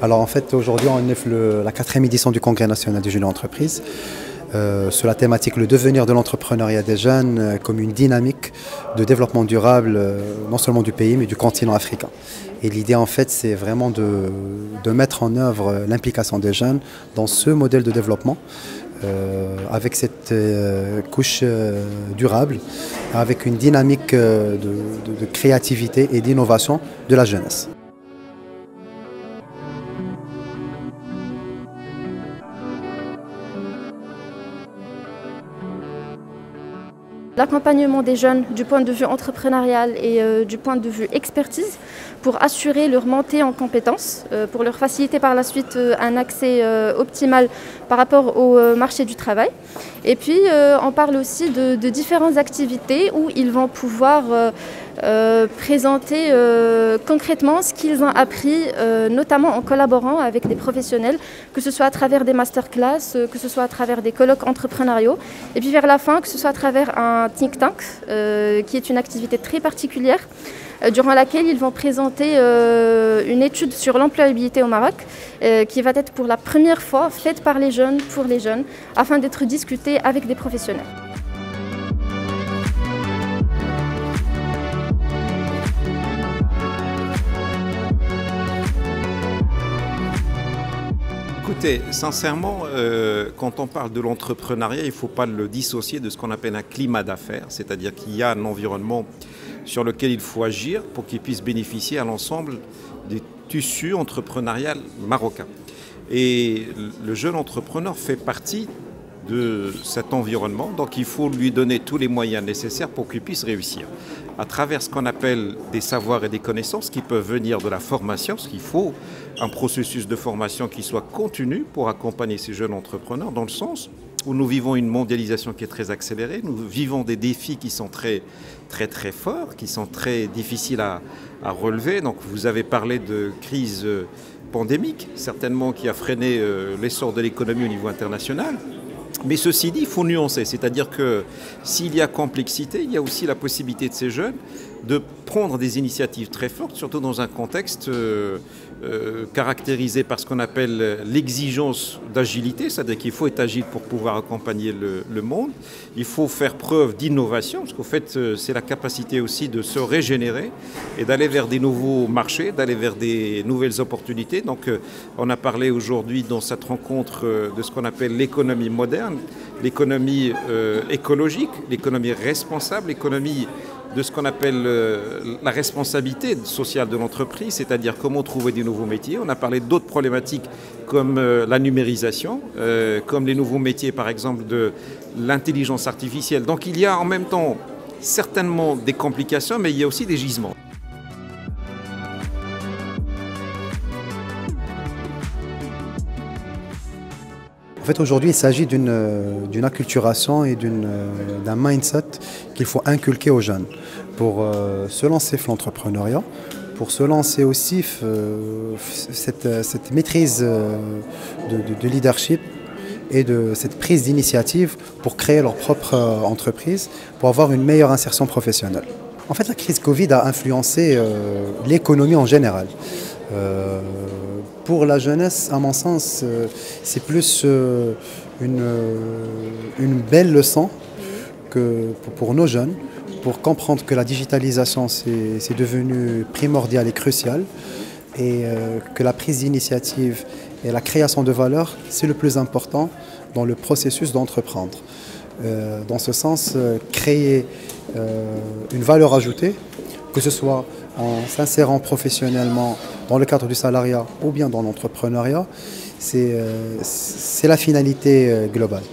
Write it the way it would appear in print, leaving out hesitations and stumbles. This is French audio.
Alors en fait aujourd'hui on est la 4e édition du Congrès national des jeunes entreprises sur la thématique le devenir de l'entrepreneuriat des jeunes comme une dynamique de développement durable non seulement du pays mais du continent africain. Et l'idée en fait c'est vraiment de mettre en œuvre l'implication des jeunes dans ce modèle de développement avec cette couche durable, avec une dynamique de créativité et d'innovation de la jeunesse. L'accompagnement des jeunes du point de vue entrepreneurial et du point de vue expertise pour assurer leur montée en compétences, pour leur faciliter par la suite un accès optimal par rapport au marché du travail. Et puis on parle aussi de différentes activités où ils vont pouvoir présenter concrètement ce qu'ils ont appris, notamment en collaborant avec des professionnels, que ce soit à travers des masterclass, que ce soit à travers des colloques entrepreneuriaux, et puis vers la fin, que ce soit à travers un think tank, qui est une activité très particulière, durant laquelle ils vont présenter une étude sur l'employabilité au Maroc, qui va être pour la première fois faite par les jeunes, pour les jeunes, afin d'être discutée avec des professionnels. Écoutez, sincèrement, quand on parle de l'entrepreneuriat, il ne faut pas le dissocier de ce qu'on appelle un climat d'affaires, c'est-à-dire qu'il y a un environnement sur lequel il faut agir pour qu'il puisse bénéficier à l'ensemble du tissu entrepreneurial marocain. Et le jeune entrepreneur fait partie de cet environnement, donc il faut lui donner tous les moyens nécessaires pour qu'il puisse réussir. À travers ce qu'on appelle des savoirs et des connaissances qui peuvent venir de la formation, parce qu'il faut un processus de formation qui soit continu pour accompagner ces jeunes entrepreneurs, dans le sens où nous vivons une mondialisation qui est très accélérée, nous vivons des défis qui sont très forts, qui sont très difficiles à relever. Donc vous avez parlé de crise pandémique, certainement qui a freiné l'essor de l'économie au niveau international. Mais ceci dit, il faut nuancer, c'est-à-dire que s'il y a complexité, il y a aussi la possibilité de ces jeunes de prendre des initiatives très fortes, surtout dans un contexte caractérisé par ce qu'on appelle l'exigence d'agilité, c'est-à-dire qu'il faut être agile pour pouvoir accompagner le monde. Il faut faire preuve d'innovation, parce qu'au fait, c'est la capacité aussi de se régénérer et d'aller vers des nouveaux marchés, d'aller vers des nouvelles opportunités. Donc, on a parlé aujourd'hui dans cette rencontre de ce qu'on appelle l'économie moderne, l'économie écologique, l'économie responsable, l'économie de ce qu'on appelle la responsabilité sociale de l'entreprise, c'est-à-dire comment trouver des nouveaux métiers. On a parlé d'autres problématiques comme la numérisation, comme les nouveaux métiers par exemple de l'intelligence artificielle. Donc il y a en même temps certainement des complications, mais il y a aussi des gisements. En fait, aujourd'hui, il s'agit d'une acculturation et d'un mindset qu'il faut inculquer aux jeunes pour se lancer dans l'entrepreneuriat, pour se lancer aussi cette maîtrise de leadership et de cette prise d'initiative pour créer leur propre entreprise, pour avoir une meilleure insertion professionnelle. En fait, la crise Covid a influencé l'économie en général. Pour la jeunesse, à mon sens, c'est plus une belle leçon que pour nos jeunes, pour comprendre que la digitalisation c'est devenu primordial et crucial et que la prise d'initiative et la création de valeur, c'est le plus important dans le processus d'entreprendre. Dans ce sens, créer une valeur ajoutée, que ce soit en s'insérant professionnellement dans le cadre du salariat ou bien dans l'entrepreneuriat, c'est la finalité globale.